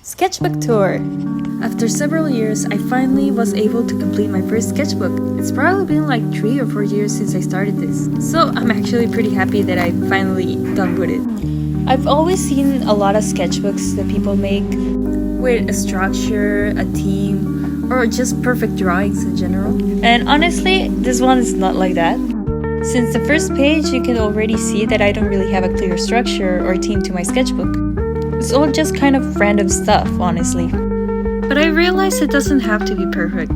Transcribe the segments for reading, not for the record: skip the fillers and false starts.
Sketchbook tour! After several years, I finally was able to complete my first sketchbook. It's probably been like 3 or 4 years since I started this, so I'm actually pretty happy that I finally done with it. I've always seen a lot of sketchbooks that people make with a structure, a theme, or just perfect drawings in general. And honestly, this one is not like that. Since the first page, you can already see that I don't really have a clear structure or theme to my sketchbook. It's all just kind of random stuff, honestly. But I realized it doesn't have to be perfect.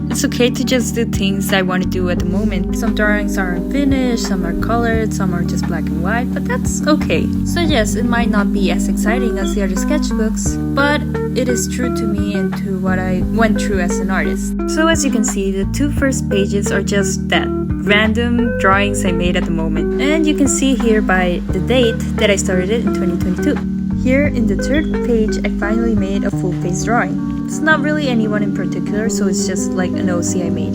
It's okay to just do things I want to do at the moment. Some drawings aren't finished, some are colored, some are just black and white, but that's okay. So yes, it might not be as exciting as the other sketchbooks, but it is true to me and to what I went through as an artist. So as you can see, the 2 first pages are just that, random drawings I made at the moment. And you can see here by the date that I started it in 2022. Here in the 3rd page, I finally made a full-face drawing. It's not really anyone in particular, so it's just like an OC I made.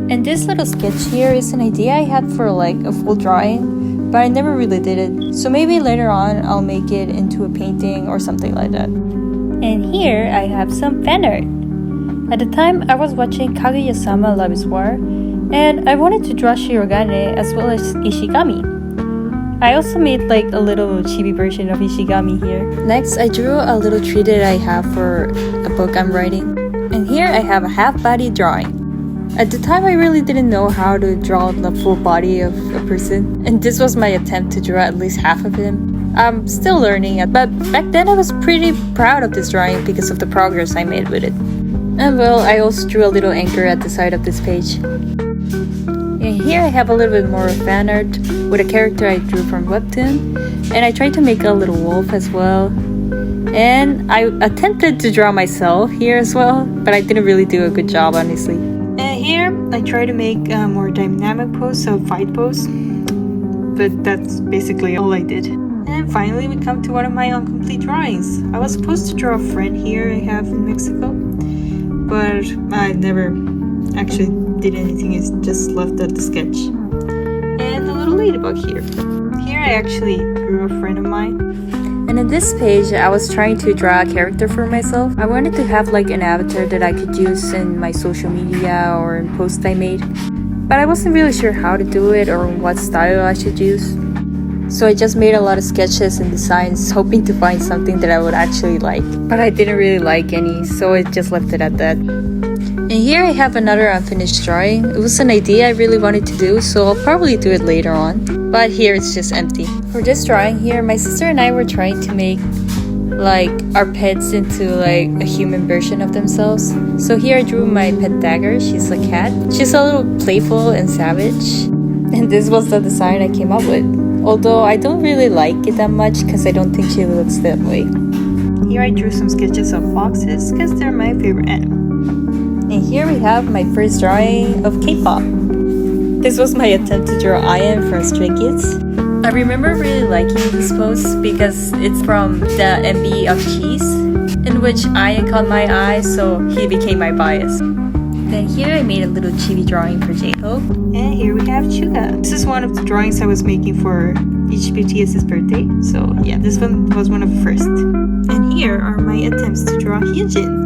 And this little sketch here is an idea I had for like a full drawing, but I never really did it. So maybe later on I'll make it into a painting or something like that. And here I have some fan art. At the time, I was watching Kaguya-sama Love is War, and I wanted to draw Shirogane as well as Ishigami. I also made like a little chibi version of Ishigami here. Next, I drew a little tree that I have for a book I'm writing. And here I have a half-body drawing. At the time, I really didn't know how to draw the full body of a person. And this was my attempt to draw at least half of him. I'm still learning it, but back then I was pretty proud of this drawing because of the progress I made with it. And well, I also drew a little anchor at the side of this page. And here I have a little bit more fan art with a character I drew from Webtoon, and I tried to make a little wolf as well. And I attempted to draw myself here as well, but I didn't really do a good job, honestly. And here I try to make a more dynamic pose, so fight pose, but that's basically all I did. And finally we come to one of my incomplete drawings. I was supposed to draw a friend here I have in Mexico, but I never actually did anything, it's just left at the sketch. And a little ladybug here. Here I actually drew a friend of mine. And in this page, I was trying to draw a character for myself. I wanted to have like an avatar that I could use in my social media or in posts I made. But I wasn't really sure how to do it or what style I should use. So I just made a lot of sketches and designs, hoping to find something that I would actually like. But I didn't really like any, so I just left it at that. And here I have another unfinished drawing. It was an idea I really wanted to do, so I'll probably do it later on. But here it's just empty. For this drawing here, my sister and I were trying to make like our pets into like a human version of themselves. So here I drew my pet Dagger. She's a cat. She's a little playful and savage. And this was the design I came up with. Although I don't really like it that much because I don't think she looks that way. Here I drew some sketches of foxes because they're my favorite animal. And here we have my first drawing of K-pop. This was my attempt to draw Ian from Stray Kids. I remember really liking this pose because it's from the MV of Cheese, in which Ian caught my eye, so he became my bias. Then here I made a little chibi drawing for J-Hope. And here we have Chuga. This is one of the drawings I was making for each BTS's birthday. So yeah, this one was one of the first. And here are my attempts to draw Hyunjin.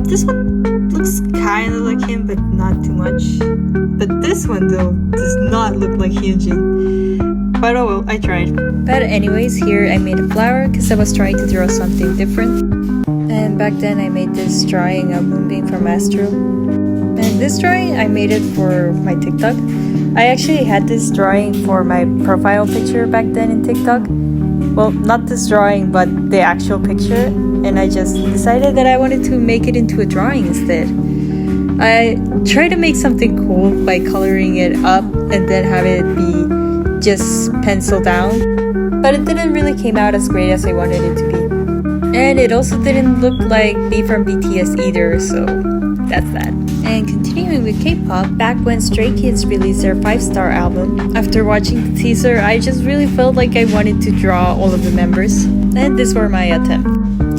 This one looks kind of like him, but not too much. But this one though does not look like Hyunjin. But oh well, I tried. But anyways, here I made a flower because I was trying to draw something different. And back then I made this drawing of Moonbeam from Astro. And this drawing, I made it for my TikTok. I actually had this drawing for my profile picture back then in TikTok. Well, not this drawing, but the actual picture. And I just decided that I wanted to make it into a drawing instead. I tried to make something cool by coloring it up and then have it be just pencil down. But it didn't really came out as great as I wanted it to be. And it also didn't look like B from BTS either, so that's that. And continuing with K-pop, back when Stray Kids released their 5-star album, after watching the teaser, I just really felt like I wanted to draw all of the members, and this were my attempt.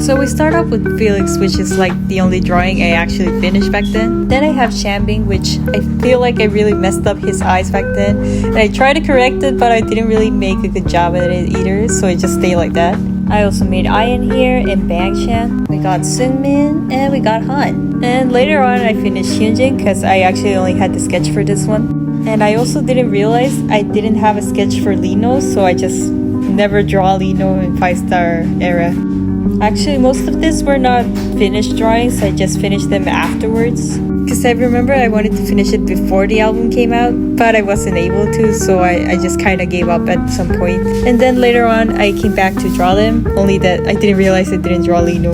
So we start off with Felix, which is like the only drawing I actually finished back then. Then I have Shambing, which I feel like I really messed up his eyes back then, and I tried to correct it, but I didn't really make a good job at it either, so it just stayed like that. I also made Ian here and Bangshan. We got Seungmin and we got Han. And later on I finished Hyunjin because I actually only had the sketch for this one. And I also didn't realize I didn't have a sketch for Lino, so I just never draw Lino in 5-star era. Actually, most of these were not finished drawings, I just finished them afterwards. Because I remember I wanted to finish it before the album came out, but I wasn't able to, so I just kind of gave up at some point. And then later on, I came back to draw them, only that I didn't realize I didn't draw Lino.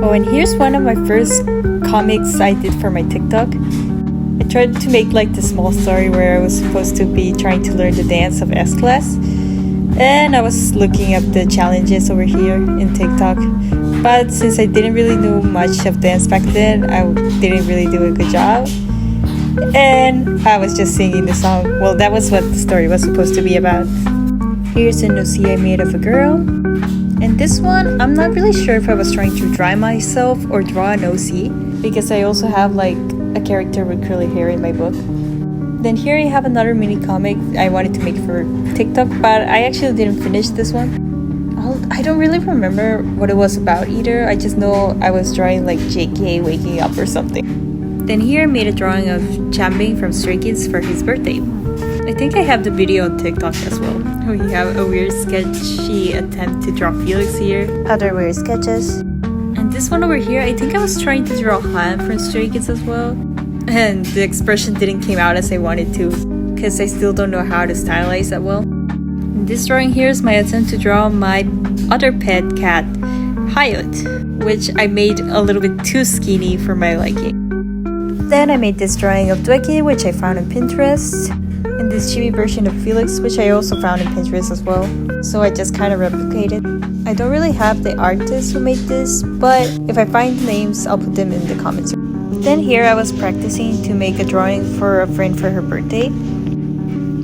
Oh, and here's one of my first comics I did for my TikTok. I tried to make like the small story where I was supposed to be trying to learn the dance of S-Class. And I was looking up the challenges over here in TikTok. But since I didn't really know much of dance back then, I didn't really do a good job. And I was just singing the song. Well, that was what the story was supposed to be about. Here's an OC I made of a girl. And this one, I'm not really sure if I was trying to draw myself or draw an OC, because I also have like a character with curly hair in my book. Then here I have another mini comic I wanted to make for TikTok, but I actually didn't finish this one. I don't really remember what it was about either. I just know I was drawing like JK waking up or something. Then here I made a drawing of Chanbing from Stray Kids for his birthday. I think I have the video on TikTok as well. We have a weird sketchy attempt to draw Felix here. Other weird sketches. And this one over here, I think I was trying to draw Han from Stray Kids as well. And the expression didn't come out as I wanted to, because I still don't know how to stylize that well. This drawing here is my attempt to draw my other pet cat, Hayut, which I made a little bit too skinny for my liking. Then I made this drawing of Dweki, which I found on Pinterest, and this chibi version of Felix, which I also found on Pinterest as well. So I just kind of replicated. I don't really have the artist who made this, but if I find the names, I'll put them in the comments. Then here I was practicing to make a drawing for a friend for her birthday.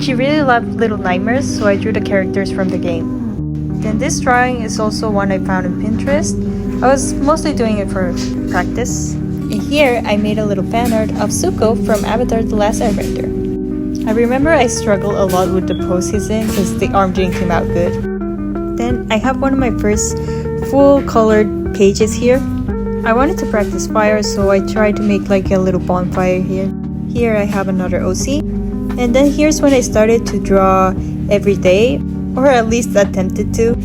She really loved Little Nightmares, so I drew the characters from the game. Then this drawing is also one I found on Pinterest. I was mostly doing it for practice. And here I made a little fan art of Zuko from Avatar The Last Airbender. I remember I struggled a lot with the pose he's in because the arm didn't come out good. Then I have one of my first full colored pages here. I wanted to practice fire, so I tried to make like a little bonfire here. Here I have another OC. And then here's when I started to draw every day, or at least attempted to.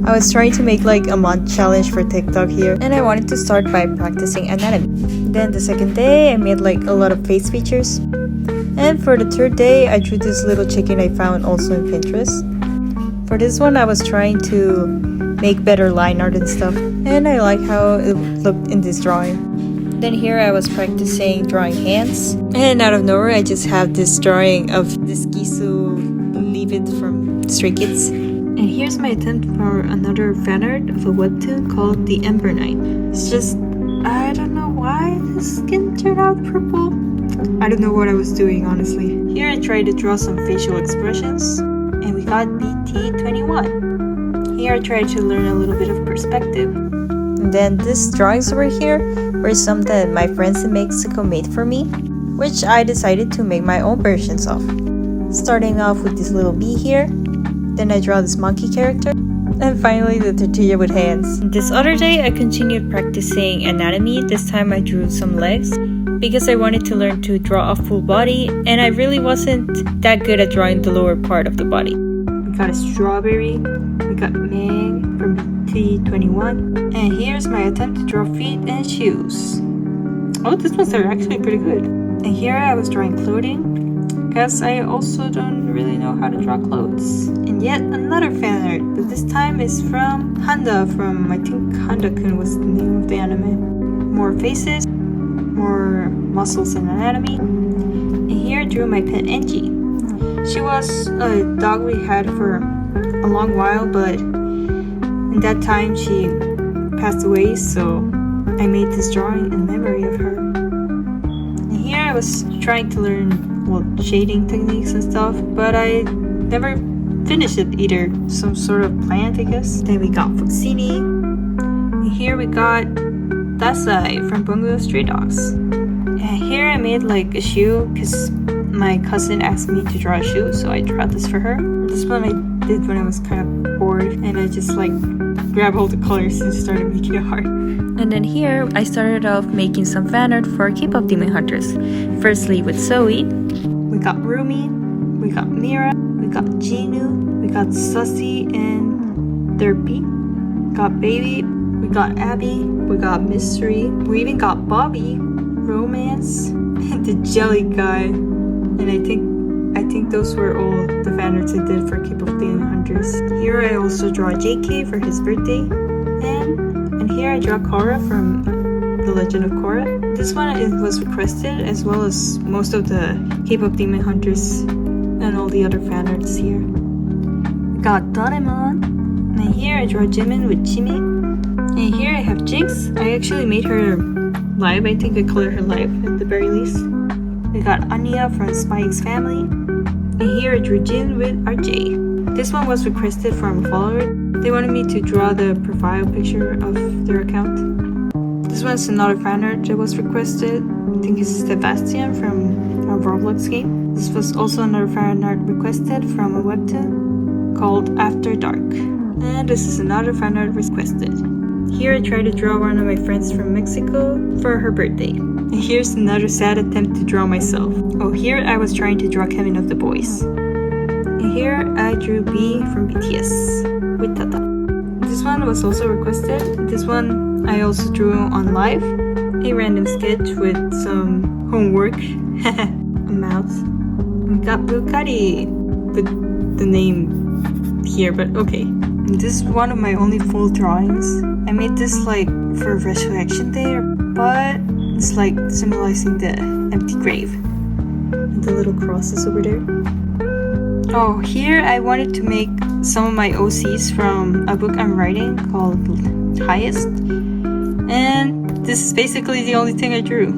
I was trying to make like a month challenge for TikTok here, and I wanted to start by practicing anatomy. Then the second day, I made like a lot of face features. And for the third day, I drew this little chicken I found also in Pinterest. For this one, I was trying to make better line art and stuff, and I like how it looked in this drawing. Then here I was practicing drawing hands, and out of nowhere I just have this drawing of this Gisu Leave It from Stray Kids. And here's my attempt for another fan art of a webtoon called The Ember Knight. It's just, I don't know why the skin turned out purple. I don't know what I was doing, honestly. Here I tried to draw some facial expressions, and we got BT21. Here I tried to learn a little bit of perspective. And then these drawings over here were some that my friends in Mexico made for me, which I decided to make my own versions of. Starting off with this little bee here, then I draw this monkey character, and finally the tortilla with hands. This other day I continued practicing anatomy. This time I drew some legs because I wanted to learn to draw a full body, and I really wasn't that good at drawing the lower part of the body. We got a strawberry, we got Meg from BT21, and here's my attempt to draw feet and shoes. Oh, these ones are actually pretty good. And here I was drawing clothing, because I also don't really know how to draw clothes. And yet another fan art, but this time is from Handa, from I think Handa-kun was the name of the anime. More faces, more muscles and anatomy. And here I drew my pet Enji. She was a dog we had for a long while, but in that time she passed away, so I made this drawing in memory of her. And here I was trying to learn shading techniques and stuff, but I never finished it either. Some sort of plant, I guess. Then we got Fuxini. And here we got Dasai from Bungo Stray Dogs. And here I made like a shoe because my cousin asked me to draw a shoe, so I drew this for her. This one I did when I was kind of bored, and I just like grab all the colors and started making a heart. And then here, I started off making some fan art for K-pop Demon Hunters. Firstly with Zoe. We got Rumi, we got Mira, we got Jinu, we got Sussy and Derpy, we got Baby, we got Abby, we got Mystery, we even got Bobby, Romance, and the Jelly guy. And I think those were all the fan arts I did for K-pop Demon Hunters. Here I also draw JK for his birthday, and here I draw Korra from The Legend of Korra. This one was requested, as well as most of the K-pop Demon Hunters and all the other fan arts here. We got Doraemon, and here I draw Jimin with Jimmy. And here I have Jinx. I actually made her live. I think I colored her live at the very least. We got Anya from Spy X Family. And here I drew Jin with RJ. This one was requested from a follower. They wanted me to draw the profile picture of their account. This one's another fan art that was requested. I think this is Sebastian from our Roblox game. This was also another fan art requested from a webtoon called After Dark. And this is another fan art requested. Here I tried to draw one of my friends from Mexico for her birthday. And here's another sad attempt to draw myself. Oh, here I was trying to draw Kevin of the Boys. And here I drew B from BTS with Tata. This one was also requested. This one I also drew on live. A random sketch with some homework. A mouse. We got Bugatti with the name here, but okay. And this is one of my only full drawings. I made this like for Resurrection Day, but it's like symbolizing the empty grave. And the little crosses over there. Oh, here I wanted to make some of my OCs from a book I'm writing called Highest. And this is basically the only thing I drew.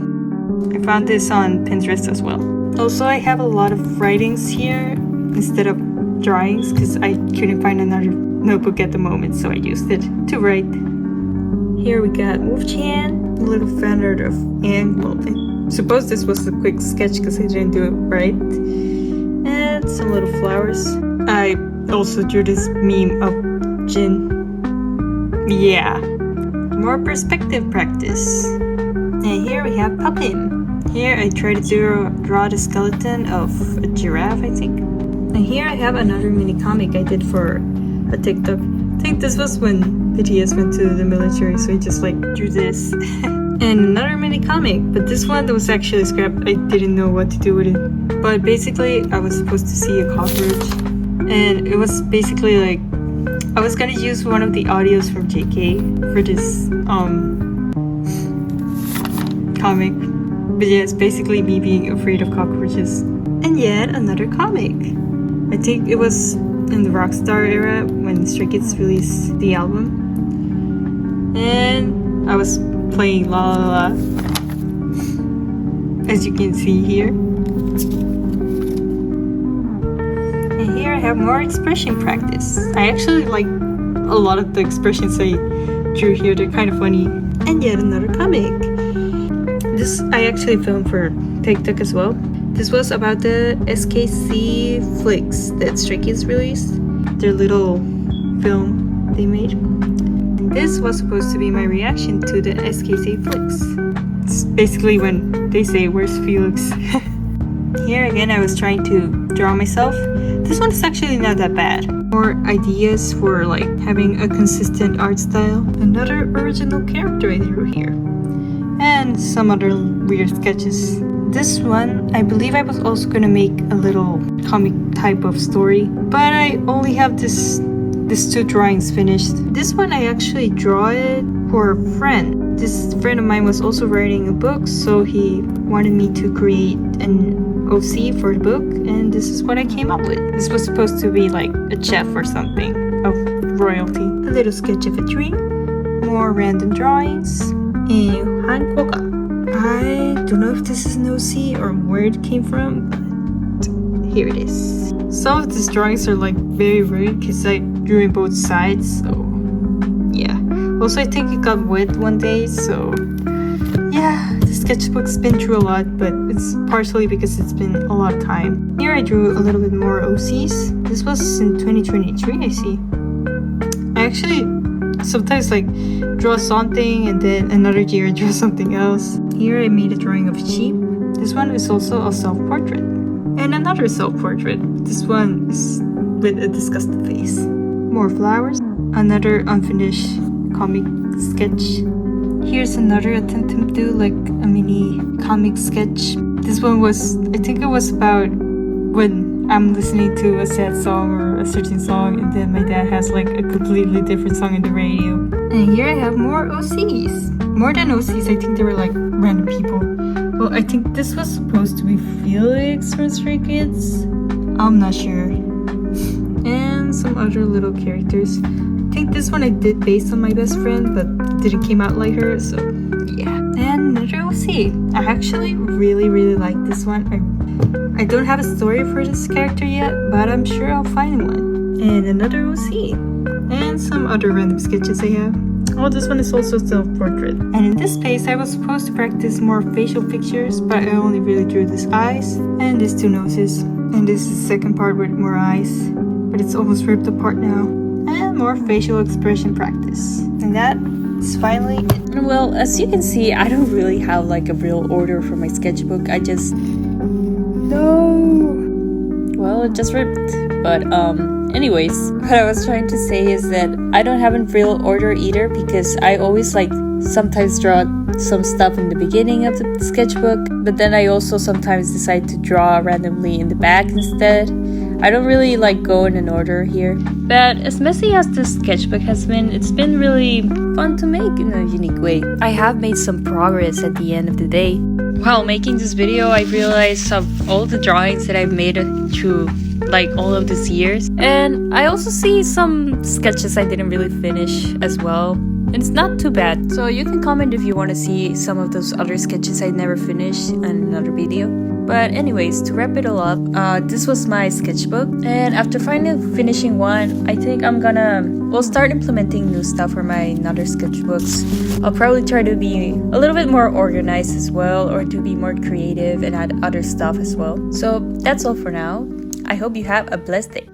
I found this on Pinterest as well. Also, I have a lot of writings here instead of drawings because I couldn't find another notebook at the moment, so I used it to write. Here we got Wolf-chan, a little fan art of Ang. Well, I suppose this was a quick sketch because I didn't do it right. And some little flowers. I also drew this meme of Jin. Yeah. More perspective practice. And here we have Puppin. Here I try to draw the skeleton of a giraffe, I think. And here I have another mini comic I did for a TikTok. I think this was when BTS went to the military, so I just like drew this. And another mini comic, but this one was actually scrapped. I didn't know what to do with it. But basically, I was supposed to see a cockroach, and it was basically like I was gonna use one of the audios from JK for this comic. But yeah, it's basically me being afraid of cockroaches. And yet another comic. I think it was in the Rockstar era when Stray Kids released the album. And I was playing La La La, as you can see here. And here I have more expression practice. I actually like a lot of the expressions I drew here. They're kind of funny. And yet another comic. This I actually filmed for TikTok as well. This was about the SKC flicks that Stray Kids released. Their little film they made. This was supposed to be my reaction to the SKC flicks. It's basically when they say, "Where's Felix?" Here again I was trying to draw myself. This one is actually not that bad. More ideas for like having a consistent art style. Another original character I drew here. And some other weird sketches. This one, I believe I was also gonna make a little comic type of story, but I only have these two drawings finished. This one I actually draw it for a friend. This friend of mine was also writing a book, so he wanted me to create an OC for the book, and this is what I came up with. This was supposed to be like a chef or something of royalty. A little sketch of a tree, more random drawings, and Hankoga. I don't know if this is an OC or where it came from, but here it is. Some of these drawings are like very rude because I drew in both sides, so yeah. Also, I think it got wet one day, so yeah, the sketchbook's been through a lot, but it's partially because it's been a lot of time. Here I drew a little bit more OCs. This was in 2023, I see. I actually sometimes like draw something and then another year draw something else. Here I made a drawing of sheep. This one is also a self-portrait. And another self-portrait. This one is with a disgusted face. More flowers. Another unfinished comic sketch. Here's another attempt to do like a mini comic sketch. This one was, I think it was about when I'm listening to a sad song or a certain song and then my dad has like a completely different song in the radio. And here I have more OCs. More than OCs, I think they were like random people. Well, I think this was supposed to be Felix from Stray Kids. I'm not sure. And some other little characters. I think this one I did based on my best friend, but it didn't came out like her, so yeah. And another OC. I actually really like this one. I don't have a story for this character yet, but I'm sure I'll find one. And another OC. And some other random sketches I have. Oh, this one is also self-portrait. And in this space, I was supposed to practice more facial pictures, but I only really drew these eyes and these two noses. And this is the second part with more eyes, but it's almost ripped apart now. And more facial expression practice. And that is finally it. Well, as you can see, I don't really have like a real order for my sketchbook. I just... No! Well, it just ripped. But, anyways, what I was trying to say is that I don't have a real order either because I always like sometimes draw some stuff in the beginning of the sketchbook, but then I also sometimes decide to draw randomly in the back instead. I don't really like go in an order here. But as messy as this sketchbook has been, it's been really fun to make in a unique way. I have made some progress at the end of the day. While making this video, I realized of all the drawings that I've made through like all of these years. And I also see some sketches I didn't really finish as well. And it's not too bad. So you can comment if you want to see some of those other sketches I never finished in another video. But anyways, to wrap it all up, this was my sketchbook. And after finally finishing one, I think I'm gonna start implementing new stuff for my other sketchbooks. I'll probably try to be a little bit more organized as well, or to be more creative and add other stuff as well. So that's all for now. I hope you have a blessed day.